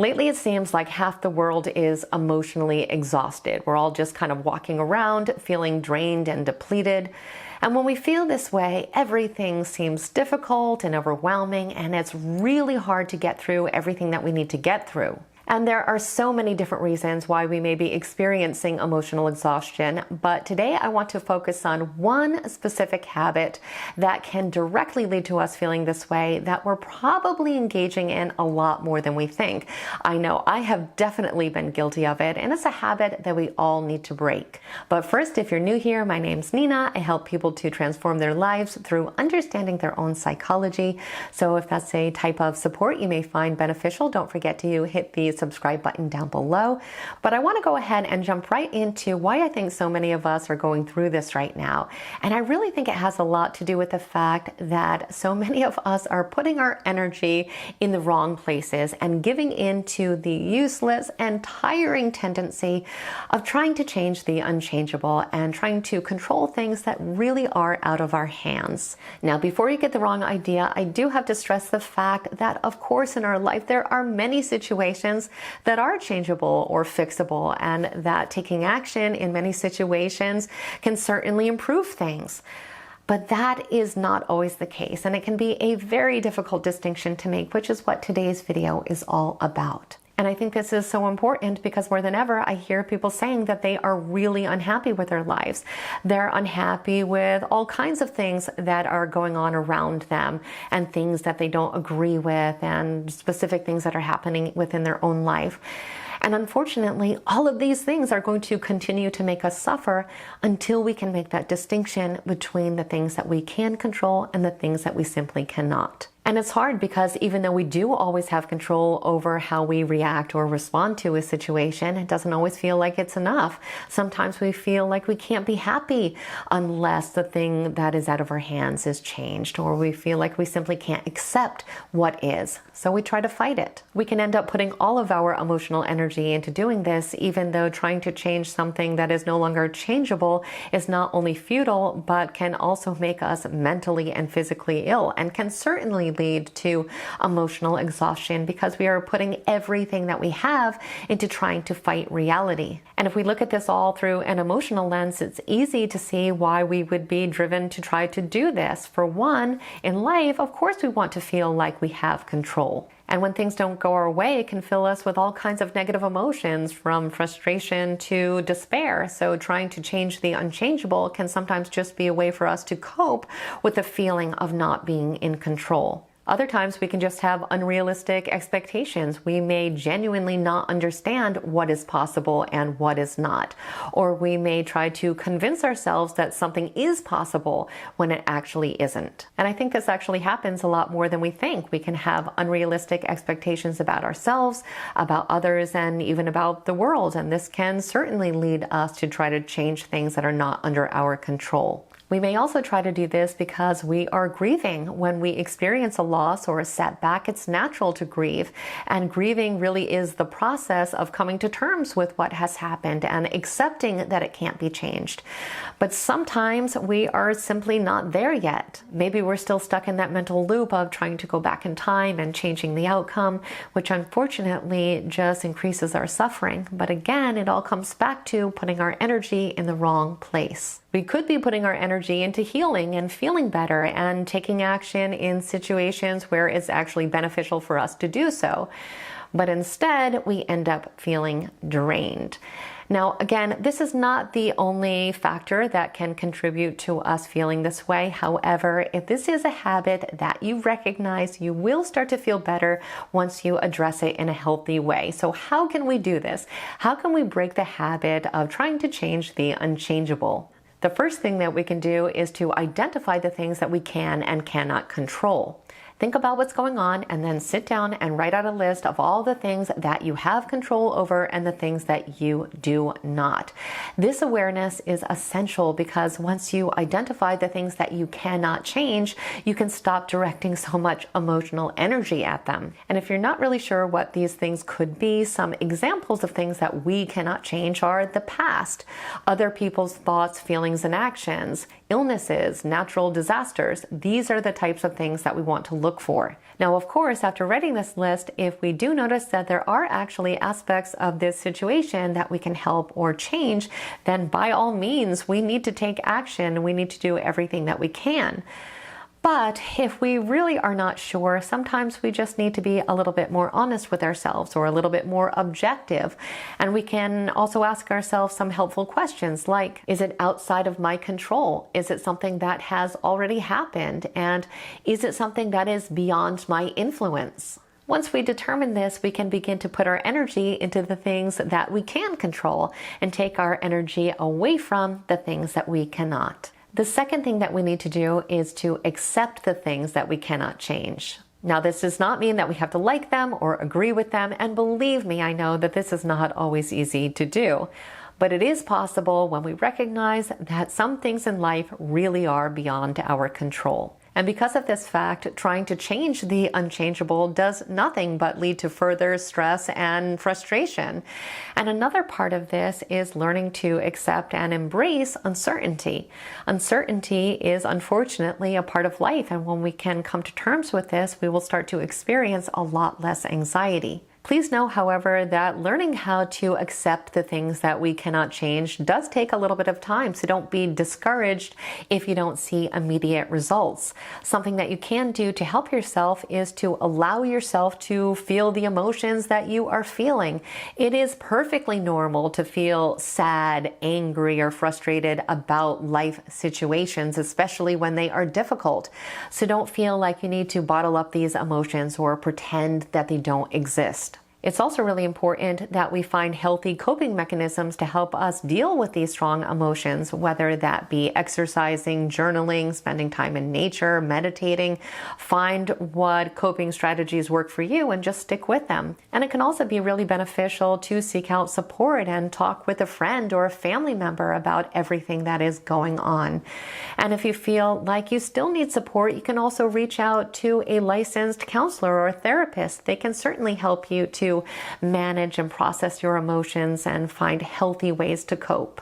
Lately, it seems like half the world is emotionally exhausted. We're all just kind of walking around feeling drained and depleted. And when we feel this way, everything seems difficult and overwhelming, and it's really hard to get through everything that we need to get through. And there are so many different reasons why we may be experiencing emotional exhaustion, but today I want to focus on one specific habit that can directly lead to us feeling this way that we're probably engaging in a lot more than we think. I know I have definitely been guilty of it, and it's a habit that we all need to break. But first, if you're new here, my name's Nina. I help people to transform their lives through understanding their own psychology. So if that's a type of support you may find beneficial, don't forget to hit the subscribe button down below. But I want to go ahead and jump right into why I think so many of us are going through this right now. And I really think it has a lot to do with the fact that so many of us are putting our energy in the wrong places and giving into the useless and tiring tendency of trying to change the unchangeable and trying to control things that really are out of our hands. Now, before you get the wrong idea, I do have to stress the fact that, of course, in our life, there are many situations that are changeable or fixable, and that taking action in many situations can certainly improve things. But that is not always the case, and it can be a very difficult distinction to make, which is what today's video is all about. And I think this is so important because more than ever, I hear people saying that they are really unhappy with their lives. They're unhappy with all kinds of things that are going on around them and things that they don't agree with and specific things that are happening within their own life. And unfortunately, all of these things are going to continue to make us suffer until we can make that distinction between the things that we can control and the things that we simply cannot. And it's hard because even though we do always have control over how we react or respond to a situation, it doesn't always feel like it's enough. Sometimes we feel like we can't be happy unless the thing that is out of our hands is changed, or we feel like we simply can't accept what is. So we try to fight it. We can end up putting all of our emotional energy into doing this, even though trying to change something that is no longer changeable is not only futile, but can also make us mentally and physically ill, and can certainly lead to emotional exhaustion because we are putting everything that we have into trying to fight reality. And if we look at this all through an emotional lens, it's easy to see why we would be driven to try to do this. For one, in life, of course, we want to feel like we have control. And when things don't go our way, it can fill us with all kinds of negative emotions, from frustration to despair. So trying to change the unchangeable can sometimes just be a way for us to cope with the feeling of not being in control. Other times we can just have unrealistic expectations. We may genuinely not understand what is possible and what is not. Or we may try to convince ourselves that something is possible when it actually isn't. And I think this actually happens a lot more than we think. We can have unrealistic expectations about ourselves, about others, and even about the world. And this can certainly lead us to try to change things that are not under our control. We may also try to do this because we are grieving. When we experience a loss or a setback, it's natural to grieve. And grieving really is the process of coming to terms with what has happened and accepting that it can't be changed. But sometimes we are simply not there yet. Maybe we're still stuck in that mental loop of trying to go back in time and changing the outcome, which unfortunately just increases our suffering. But again, it all comes back to putting our energy in the wrong place. We could be putting our energy into healing and feeling better and taking action in situations where it's actually beneficial for us to do so. But instead, we end up feeling drained. Now, again, this is not the only factor that can contribute to us feeling this way. However, if this is a habit that you recognize, you will start to feel better once you address it in a healthy way. So how can we do this? How can we break the habit of trying to change the unchangeable? The first thing that we can do is to identify the things that we can and cannot control. Think about what's going on and then sit down and write out a list of all the things that you have control over and the things that you do not. This awareness is essential because once you identify the things that you cannot change, you can stop directing so much emotional energy at them. And if you're not really sure what these things could be, some examples of things that we cannot change are the past, other people's thoughts, feelings, and actions, illnesses, natural disasters. These are the types of things that we want to look for. Now, of course, after writing this list, if we do notice that there are actually aspects of this situation that we can help or change, then by all means, we need to take action. We need to do everything that we can. But if we really are not sure, sometimes we just need to be a little bit more honest with ourselves or a little bit more objective. And we can also ask ourselves some helpful questions like, is it outside of my control? Is it something that has already happened? And is it something that is beyond my influence? Once we determine this, we can begin to put our energy into the things that we can control and take our energy away from the things that we cannot. The second thing that we need to do is to accept the things that we cannot change. Now, this does not mean that we have to like them or agree with them, and believe me, I know that this is not always easy to do. But it is possible when we recognize that some things in life really are beyond our control. And because of this fact, trying to change the unchangeable does nothing but lead to further stress and frustration. And another part of this is learning to accept and embrace uncertainty. Uncertainty is unfortunately a part of life, and when we can come to terms with this, we will start to experience a lot less anxiety. Please know, however, that learning how to accept the things that we cannot change does take a little bit of time, so don't be discouraged if you don't see immediate results. Something that you can do to help yourself is to allow yourself to feel the emotions that you are feeling. It is perfectly normal to feel sad, angry, or frustrated about life situations, especially when they are difficult. So don't feel like you need to bottle up these emotions or pretend that they don't exist. It's also really important that we find healthy coping mechanisms to help us deal with these strong emotions, whether that be exercising, journaling, spending time in nature, meditating. Find what coping strategies work for you and just stick with them. And it can also be really beneficial to seek out support and talk with a friend or a family member about everything that is going on. And if you feel like you still need support, you can also reach out to a licensed counselor or a therapist. They can certainly help you to manage and process your emotions and find healthy ways to cope.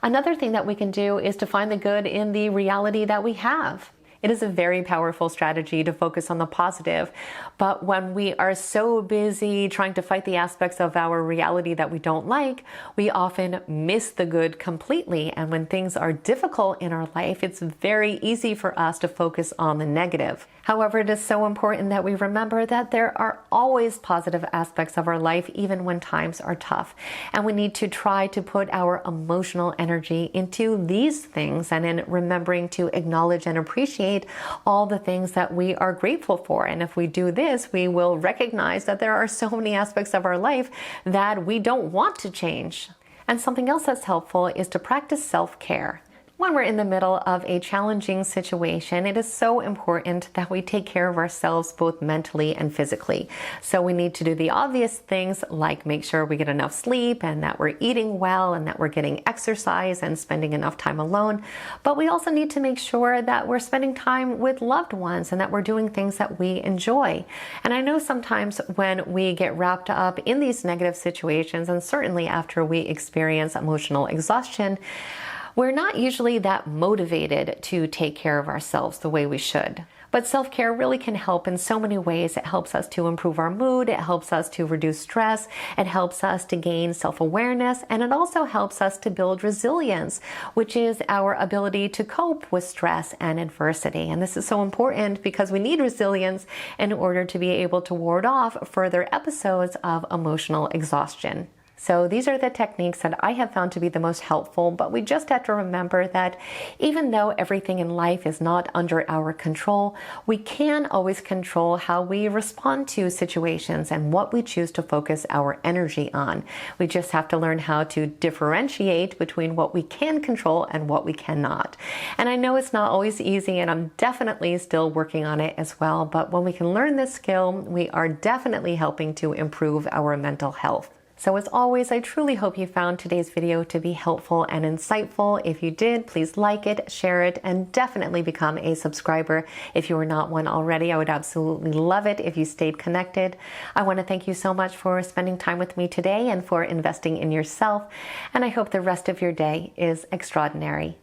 Another thing that we can do is to find the good in the reality that we have. It is a very powerful strategy to focus on the positive, but when we are so busy trying to fight the aspects of our reality that we don't like, we often miss the good completely. And when things are difficult in our life, it's very easy for us to focus on the negative. However, it is so important that we remember that there are always positive aspects of our life, even when times are tough. And we need to try to put our emotional energy into these things and in remembering to acknowledge and appreciate all the things that we are grateful for. And if we do this, we will recognize that there are so many aspects of our life that we don't want to change. And something else that's helpful is to practice self-care. When we're in the middle of a challenging situation, it is so important that we take care of ourselves both mentally and physically. So we need to do the obvious things like make sure we get enough sleep and that we're eating well and that we're getting exercise and spending enough time alone. But we also need to make sure that we're spending time with loved ones and that we're doing things that we enjoy. And I know sometimes when we get wrapped up in these negative situations, and certainly after we experience emotional exhaustion, we're not usually that motivated to take care of ourselves the way we should. But self-care really can help in so many ways. It helps us to improve our mood, it helps us to reduce stress, it helps us to gain self-awareness, and it also helps us to build resilience, which is our ability to cope with stress and adversity. And this is so important because we need resilience in order to be able to ward off further episodes of emotional exhaustion. So these are the techniques that I have found to be the most helpful, but we just have to remember that even though everything in life is not under our control, we can always control how we respond to situations and what we choose to focus our energy on. We just have to learn how to differentiate between what we can control and what we cannot. And I know it's not always easy, and I'm definitely still working on it as well, but when we can learn this skill, we are definitely helping to improve our mental health. So as always, I truly hope you found today's video to be helpful and insightful. If you did, please like it, share it, and definitely become a subscriber if you are not one already. I would absolutely love it if you stayed connected. I want to thank you so much for spending time with me today and for investing in yourself. And I hope the rest of your day is extraordinary.